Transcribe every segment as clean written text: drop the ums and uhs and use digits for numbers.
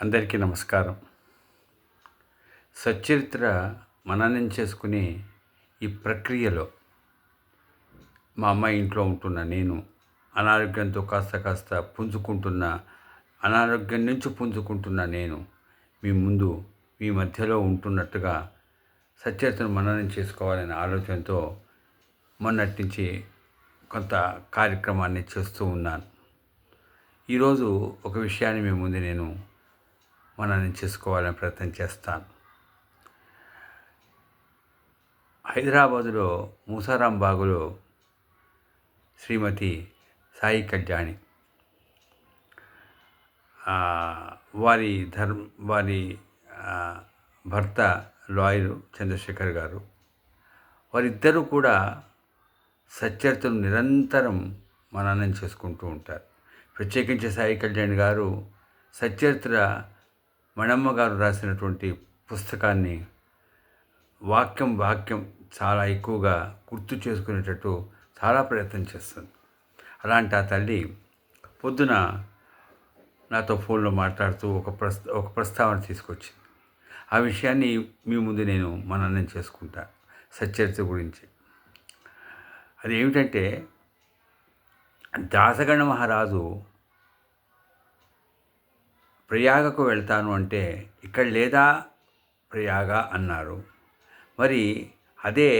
అందరికీ నమస్కారం. సచ్చరిత్ర మననం చేసుకునే ఈ ప్రక్రియలో మా అమ్మాయి ఇంట్లో ఉంటున్న నేను అనారోగ్యంతో కాస్త పుంజుకుంటున్న అనారోగ్యం నుంచి పుంజుకుంటున్న నేను మీ మధ్యలో ఉంటున్నట్టుగా సచ్చరిత్రను మననం చేసుకోవాలనే ఆలోచనతో మొన్నటి నుంచి కొంత కార్యక్రమాన్ని చేస్తూ ఉన్నాను. ఈరోజు ఒక విషయాన్ని మీ ముందు నేను మననం చేసుకోవాలని ప్రయత్నం చేస్తాను. హైదరాబాదులో మూసారాం బాగులో శ్రీమతి సాయి కళ్యాణి వారి భర్త లాయరు చంద్రశేఖర్ గారు, వారిద్దరూ కూడా సచ్చరిత్రను నిరంతరం మననం చేసుకుంటూ ఉంటారు. ప్రత్యేకించి సాయి కళ్యాణి గారు సచ్చరిత్ర మణమ్మ గారు రాసినటువంటి పుస్తకాన్ని వాక్యం చాలా ఎక్కువగా గుర్తు చేసుకునేటట్టు చాలా ప్రయత్నం చేస్తుంది. అలాంటి ఆ తల్లి పొద్దున నాతో ఫోన్లో మాట్లాడుతూ ఒక ప్రస్తావన తీసుకొచ్చింది. ఆ విషయాన్ని మీ ముందు నేను మననం చేసుకుంటా సచ్చరిత్ర గురించి. అది ఏమిటంటే, దాసగణ మహారాజు ప్రయాగకు వెళ్తాను అంటే ఇక్కడ లేదా ప్రయాగ అన్నారు. మరి అదే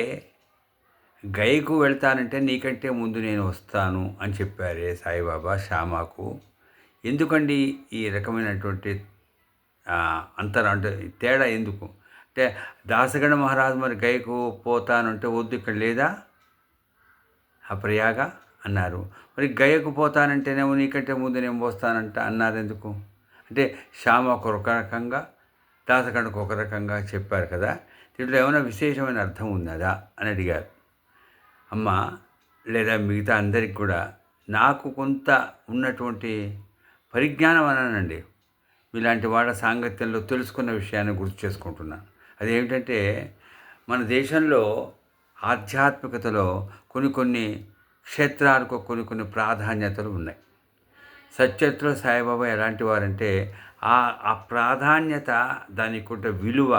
గయకు వెళ్తానంటే నీకంటే ముందు నేను వస్తాను అని చెప్పారే సాయిబాబా శ్యామకు. ఎందుకండి ఈ రకమైనటువంటి అంటే తేడా ఎందుకు? అంటే దాసగణ మహారాజు మరి గయకు పోతానంటే వద్దు ఇక్కడ లేదా ఆ ప్రయాగ అన్నారు. మరి గయకు పోతానంటేనేమో నీకంటే ముందు నేను వస్తానంట అన్నారు ఎందుకు? అంటే శ్యామకు ఒక రకంగా, దాసగణకు ఒక రకంగా చెప్పారు కదా. దీంట్లో ఏమైనా విశేషమైన అర్థం ఉన్నదా అని అడిగారు. అమ్మ, లేదా మిగతా అందరికి కూడా నాకు కొంత ఉన్నటువంటి పరిజ్ఞానం అన్నానండి, ఇలాంటి వాళ్ళ సాంగత్యంలో తెలుసుకున్న విషయాన్ని గుర్తు చేసుకుంటున్నాను. అదేమిటంటే, మన దేశంలో ఆధ్యాత్మికతలో కొన్ని క్షేత్రాలకు కొన్ని ప్రాధాన్యతలు ఉన్నాయి. సచ్చరిత్రలో సాయిబాబా ఎలాంటి వారంటే ఆ ప్రాధాన్యత, దానికి కొంత విలువ,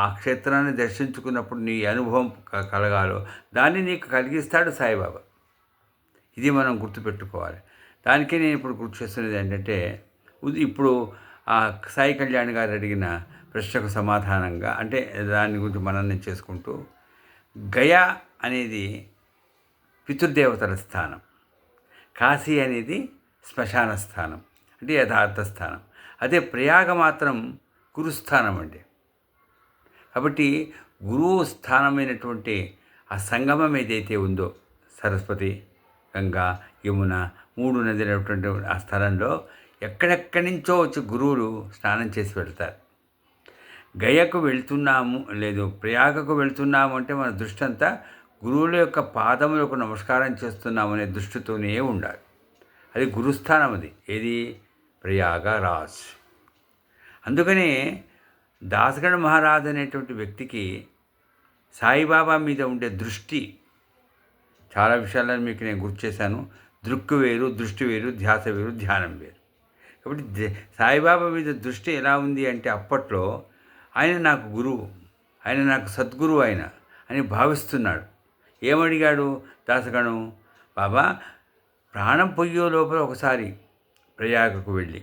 ఆ క్షేత్రాన్ని దర్శించుకున్నప్పుడు నీ అనుభవం కలగాలో దాన్ని నీకు కలిగిస్తాడు సాయిబాబా. ఇది మనం గుర్తుపెట్టుకోవాలి. దానికే నేను ఇప్పుడు గుర్తు చేస్తున్నది ఏంటంటే, ఇప్పుడు సాయి కళ్యాణ్ గారు అడిగిన ప్రశ్నకు సమాధానంగా, అంటే దాని గురించి మననం చేసుకుంటూ, గయా అనేది పితృదేవతల స్థానం, కాశీ అనేది శ్మశాన స్థానం, అంటే యథార్థ స్థానం. అదే ప్రయాగ మాత్రం గురుస్థానం అండి. కాబట్టి గురువు స్థానమైనటువంటి ఆ సంగమం ఏదైతే ఉందో, సరస్వతి, గంగా, యమున 3 నదులైనటువంటి ఆ స్థలంలో ఎక్కడెక్కడి నుంచో వచ్చి గురువులు స్నానం చేసి వెళ్తారు. గయకు వెళ్తున్నాము లేదు ప్రయాగకు వెళ్తున్నాము అంటే మన దృష్టి అంతా గురువుల యొక్క పాదములకు నమస్కారం చేస్తున్నామనే దృష్టితోనే ఉండాలి. అది గురుస్థానం. అది ఏది? ప్రయాగరాజ్. అందుకనే దాసగణ మహారాజ్ అనేటువంటి వ్యక్తికి సాయిబాబా మీద ఉండే దృష్టి, చాలా విషయాలను మీకు నేను గుర్తు చేశాను. దృక్కు వేరు, దృష్టి వేరు, ధ్యాస వేరు, ధ్యానం వేరు. కాబట్టి సాయిబాబా మీద దృష్టి ఎలా ఉంది అంటే, అప్పట్లో ఆయన నాకు గురువు, ఆయన నాకు సద్గురువు అని భావిస్తున్నాడు. ఏమడిగాడు దాసగణం? బాబా, ప్రాణం పొయ్యే లోపల ఒకసారి ప్రయాగకు వెళ్ళి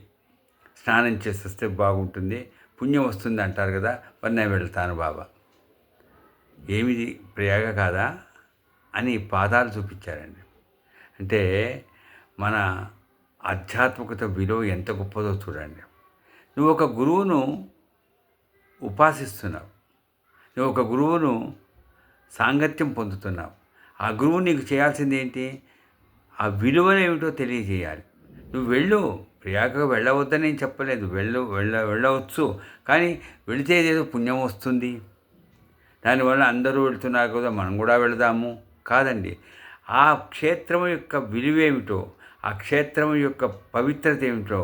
స్నానం చేసి వస్తే బాగుంటుంది, పుణ్యం వస్తుంది అంటారు కదా, మరి నేను వెళ్తాను బాబా. ఏమిది ప్రయాగ కాదా అని పాదాలు చూపించారండి. అంటే మన ఆధ్యాత్మికత విలువ ఎంత గొప్పదో చూడండి. నువ్వు ఒక గురువును ఉపాసిస్తున్నావు, నువ్వు ఒక గురువును సాంగత్యం పొందుతున్నావు. ఆ గురువు నీకు చేయాల్సింది ఏంటి? ఆ విలువను ఏమిటో తెలియజేయాలి. నువ్వు వెళ్ళు, ప్రయాగకు వెళ్ళవద్దని నేను చెప్పలేదు, వెళ్ళవచ్చు. కానీ వెళితే ఏదో పుణ్యం వస్తుంది, దానివల్ల అందరూ వెళ్తున్నారు కదా మనం కూడా వెళదాము కాదండి. ఆ క్షేత్రం యొక్క విలువేమిటో, ఆ క్షేత్రం యొక్క పవిత్రత ఏమిటో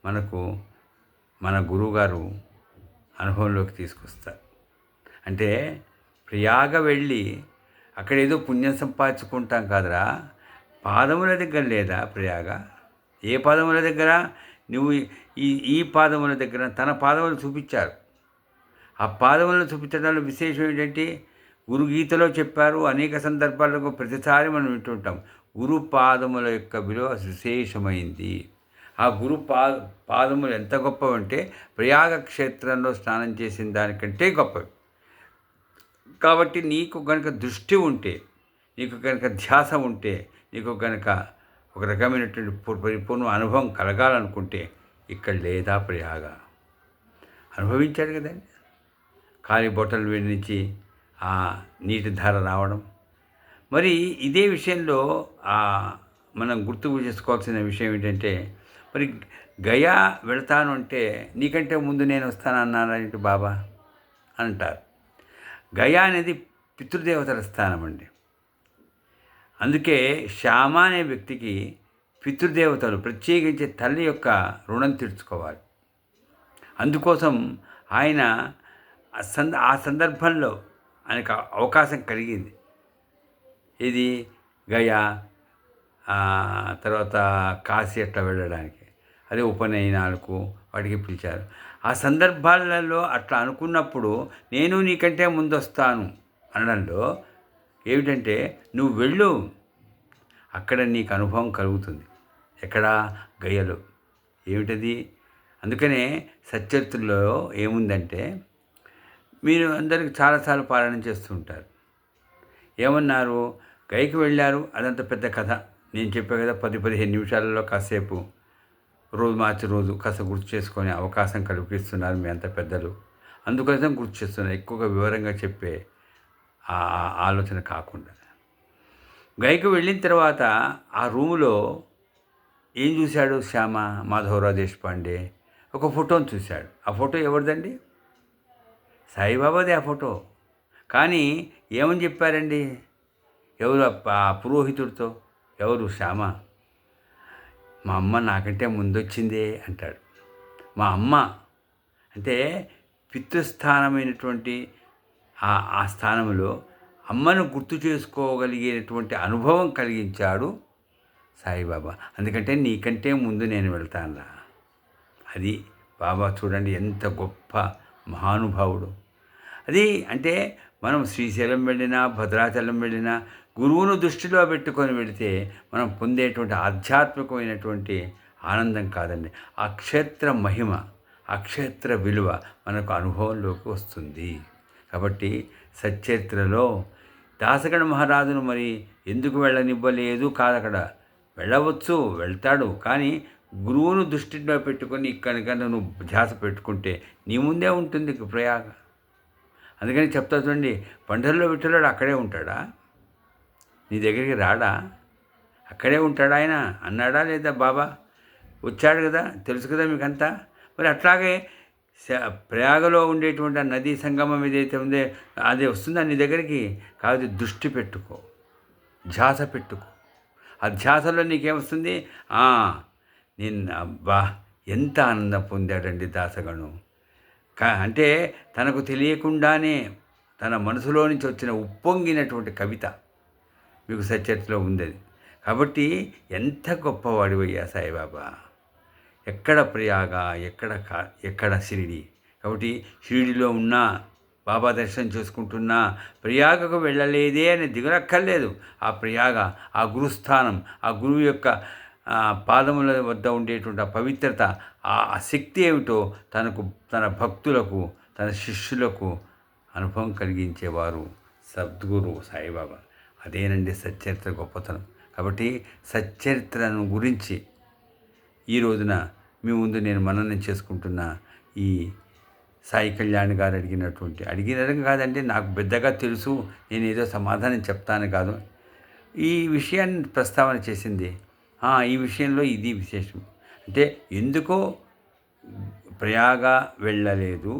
మనకు మన గురువుగారు అనుభవంలోకి తీసుకొస్తారు. అంటే ప్రయాగ వెళ్ళి అక్కడ ఏదో పుణ్యం సంపాదించుకుంటాం కాదురా, పాదముల దగ్గర లేదా ప్రయాగ? ఏ పాదముల దగ్గర? నువ్వు ఈ ఈ పాదముల దగ్గర తన పాదములు చూపించారు. ఆ పాదములను చూపించడంలో విశేషం ఏంటంటే గురు గీతలో చెప్పారు. అనేక సందర్భాలకు ప్రతిసారి మనం వింటుంటాం. గురు పాదముల యొక్క విలువ విశేషమైంది. ఆ గురు పాదములు ఎంత గొప్పవంటే ప్రయాగ క్షేత్రంలో స్నానం చేసిన దానికంటే గొప్పవి. కాబట్టి నీకు కనుక దృష్టి ఉంటే, నీకు కనుక ధ్యాస ఉంటే, నీకు కనుక ఒక రకమైనటువంటి పరిపూర్ణ అనుభవం కలగాలనుకుంటే ఇక్కడ లేదా ప్రయాగ. అనుభవించాడు కదండి. కాలి బొట్టలు నుంచి ఆ నీటి ధార రావడం. మరి ఇదే విషయంలో మనం గుర్తుకు చేసుకోవాల్సిన విషయం ఏంటంటే, మరి గయా వెళతాను అంటే నీకంటే ముందు నేను వస్తానన్నారేంటి బాబా అంటారు. గయా అనేది పితృదేవతల స్థానం అండి. అందుకే శ్యామ అనే వ్యక్తికి పితృదేవతలు ప్రత్యేకించి తల్లి యొక్క రుణం తీర్చుకోవాలి. అందుకోసం ఆయన ఆ సందర్భంలో ఆయనకు అవకాశం కలిగింది. ఇది గయా తర్వాత కాశీ అట్లా వెళ్ళడానికి, అదే ఉపనయనాలకు వాటికి పిలిచారు. ఆ సందర్భాలలో అట్లా అనుకున్నప్పుడు నేను నీకంటే ముందొస్తాను అనడంలో ఏమిటంటే నువ్వు వెళ్ళు, అక్కడ నీకు అనుభవం కలుగుతుంది. ఎక్కడ? గయలో. ఏమిటది? అందుకనే సచ్చరిత్రలో ఏముందంటే, మీరు అందరికి చాలాసార్లు పారాయణం చేస్తూ ఉంటారు. ఏమన్నారు? గయకి వెళ్ళారు, అదంత పెద్ద కథ. నేను చెప్పే కదా 10-15 నిమిషాలలో కాసేపు రోజు మార్చి రోజు కాస్త గుర్తు చేసుకునే అవకాశం కల్పిస్తున్నారు మీ అంత పెద్దలు. అందుకోసం గుర్తు చేస్తున్నారు, ఎక్కువగా వివరంగా చెప్పే ఆలోచన కాకుండా. గయకు వెళ్ళిన తర్వాత ఆ రూములో ఏం చూశాడు శ్యామ? మాధవరావు దేశపాండే ఒక ఫోటోని చూశాడు. ఆ ఫోటో ఎవరిదండి? సాయిబాబాదే ఆ ఫోటో. కానీ ఏమని చెప్పారండి? ఎవరు ఆ పురోహితుడితో? ఎవరు? శ్యామ. మా అమ్మ నాకంటే ముందొచ్చిందే అంటాడు. మా అమ్మ అంటే పితృస్థానమైనటువంటి ఆ స్థానంలో అమ్మను గుర్తు చేసుకోగలిగేటువంటి అనుభవం కలిగించాడు సాయిబాబా. అందుకంటే నీకంటే ముందు నేను వెళ్తానురా. అది బాబా. చూడండి ఎంత గొప్ప మహానుభావుడు. అది అంటే మనం శ్రీశైలం వెళ్ళినా, భద్రాచలం వెళ్ళినా గురువును దృష్టిలో పెట్టుకొని వెళితే మనం పొందేటువంటి ఆధ్యాత్మికమైనటువంటి ఆనందం కాదండి, ఆ క్షేత్ర మహిమ, ఆ క్షేత్ర విలువ మనకు అనుభవంలోకి వస్తుంది. కాబట్టి సచ్చరిత్రలో దాసగణ మహారాజును మరి ఎందుకు వెళ్ళనివ్వలేదు కాదక్కడ. వెళ్ళవచ్చు, వెళ్తాడు. కానీ గురువును దృష్టిలో పెట్టుకొని కనుక నువ్వు ధ్యాస పెట్టుకుంటే నీ ముందే ఉంటుంది ప్రయాగ. అందుకని చెప్తా చూడండి, పండరిలో విఠలుడు అక్కడే ఉంటాడా? నీ దగ్గరికి రాడా? అక్కడే ఉంటాడా ఆయన అన్నాడా లేదా? బాబా వచ్చాడు కదా, తెలుసు కదా మీకంతా. మరి అట్లాగే ప్రయాగలో ఉండేటువంటి ఆ నదీ సంగమం ఏదైతే ఉందో అది వస్తుందా నీ దగ్గరికి? కాదు, దృష్టి పెట్టుకో, ధ్యాస పెట్టుకో. ఆ ధ్యాసలో నీకేమొస్తుంది? అబ్బా ఎంత ఆనందం పొందాడండి దాసగణం. అంటే తనకు తెలియకుండానే తన మనసులో నుంచి వచ్చిన ఉప్పొంగినటువంటి కవిత మీకు సచ్చరిత్రలో ఉంది. కాబట్టి ఎంత గొప్పవాడివయ్యా సాయిబాబా. ఎక్కడ ప్రయాగ, ఎక్కడ షిరిడి. కాబట్టి షిరిడిలో ఉన్నా, బాబా దర్శనం చేసుకుంటున్నా ప్రయాగకు వెళ్ళలేదే అని దిగునక్కర్లేదు. ఆ ప్రయాగ, ఆ గురుస్థానం, ఆ గురువు యొక్క పాదముల వద్ద ఉండేటువంటి ఆ పవిత్రత, ఆ శక్తి ఏమిటో తన భక్తులకు, తన శిష్యులకు అనుభవం కలిగించేవారు సద్గురు సాయిబాబా. అదేనండి సచ్చరిత్ర గొప్పతనం. కాబట్టి సచ్చరిత్రను గురించి ఈ రోజున మీ ముందు నేను మననం చేసుకుంటున్న ఈ సాయి కళ్యాణ్ గారు అడిగినట్టు కాదండి, నాకు పెద్దగా తెలుసు, నేను ఏదో సమాధానం చెప్తాను కాదు, ఈ విషయాన్ని ప్రస్తావన చేసింది. ఈ విషయంలో ఇది విశేషం. అంటే ఎందుకో ప్రయాగ వెళ్ళలేదు,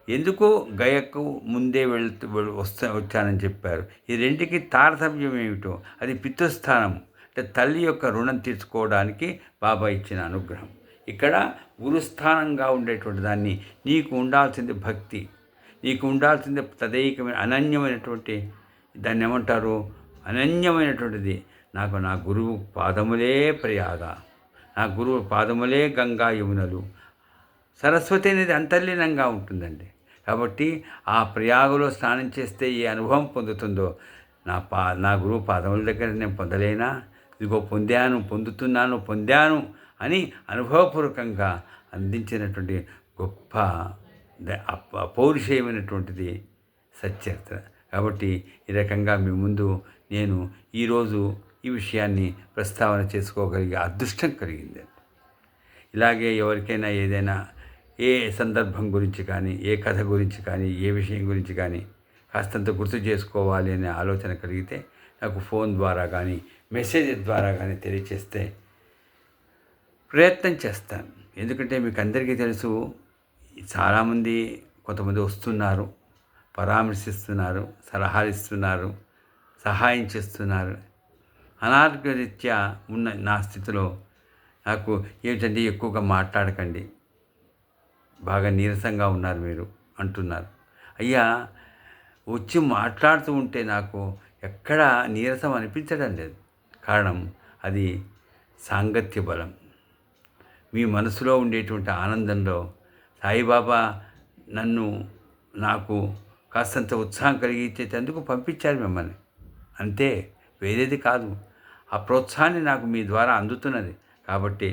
ఎందుకో గయకు ముందే వచ్చానని చెప్పారు. ఈ రెంటికి తారతమ్యం ఏమిటో, అది పితృస్థానం. అంటే తల్లి యొక్క రుణం తీర్చుకోవడానికి బాబా ఇచ్చిన అనుగ్రహం. ఇక్కడ గురుస్థానంగా ఉండేటువంటి దాన్ని నీకు ఉండాల్సింది భక్తి, నీకు ఉండాల్సింది తదైకమైన అనన్యమైనటువంటి, దాన్ని ఏమంటారు, అనన్యమైనటువంటిది. నాకు నా గురువు పాదములే ప్రయాగ, నా గురువు పాదములే గంగా యమునలు. సరస్వతి అనేది అంతర్లీనంగా ఉంటుందండి. కాబట్టి ఆ ప్రయాగలో స్నానం చేస్తే ఏ అనుభవం పొందుతుందో నా గురువు పాదముల దగ్గర నేను పొందలేనా? ఇదిగో పొందాను, పొందుతున్నాను, పొందాను అని అనుభవపూర్వకంగా అందించినటువంటి గొప్ప అపౌరుషేయమైనటువంటిది సచ్చరిత్ర. కాబట్టి ఈ రకంగా మీ ముందు నేను ఈరోజు ఈ విషయాన్ని ప్రస్తావన చేసుకోగలిగే అదృష్టం కలిగింది. ఇలాగే ఎవరికైనా ఏదైనా ఏ సందర్భం గురించి కానీ, ఏ కథ గురించి కానీ, ఏ విషయం గురించి కానీ కాస్తంత గుర్తు చేసుకోవాలి అనే ఆలోచన కలిగితే నాకు ఫోన్ ద్వారా కానీ, మెసేజ్ ద్వారా కానీ తెలియచేస్తే ప్రయత్నం చేస్తాను. ఎందుకంటే మీకు అందరికీ తెలుసు, చాలామంది కొంతమంది వస్తున్నారు, పరామర్శిస్తున్నారు, సలహాలు ఇస్తున్నారు, సహాయం చేస్తున్నారు. అనారోగ్యరీత్యా ఉన్న నా స్థితిలో నాకు ఏమిటంటే ఎక్కువగా మాట్లాడకండి, బాగా నీరసంగా ఉన్నారు మీరు అంటున్నారు. అయ్యా, వచ్చి మాట్లాడుతూ ఉంటే నాకు ఎక్కడా నీరసం అనిపించడం లేదు. కారణం అది సాంగత్య బలం. మీ మనసులో ఉండేటువంటి ఆనందంలో సాయిబాబా నాకు కాస్తంత ఉత్సాహం కలిగించేందుకు పంపించారు మిమ్మల్ని, అంతే, వేరేది కాదు. ఆ ప్రోత్సాహాన్ని నాకు మీ ద్వారా అందుతున్నది. కాబట్టి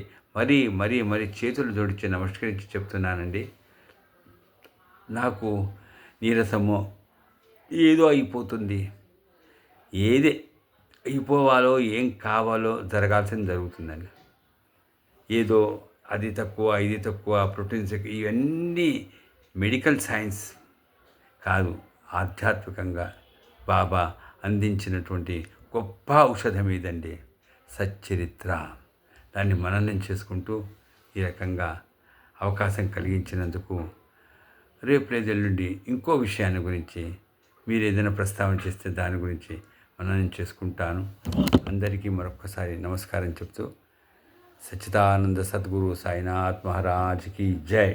మరీ చేతులు జోడించి నమస్కరించి చెప్తున్నానండి. నాకు నీరసమో ఏదో అయిపోతుంది, ఏది అయిపోవాలో ఏం కావాలో జరగాల్సింది జరుగుతుందండి. ఏదో అది తక్కువ, ఇది తక్కువ, ప్రోటీన్స్ ఇవన్నీ మెడికల్ సైన్స్ కాదు, ఆధ్యాత్మికంగా బాబా అందించినటువంటి గొప్ప ఔషధం ఇదండి, సచ్చరిత్ర. దాన్ని మననం చేసుకుంటూ ఈ రకంగా అవకాశం కలిగించినందుకు రేపు ఎల్లుండి ఇంకో విషయాన్ని గురించి మీరు ఏదైనా ప్రస్తావన చేస్తే దాని గురించి మననం చేసుకుంటాను. అందరికీ మరొక్కసారి నమస్కారం చెప్తూ సచ్చిదానంద సద్గురు సాయినాథ్ మహారాజ్ కీ జై.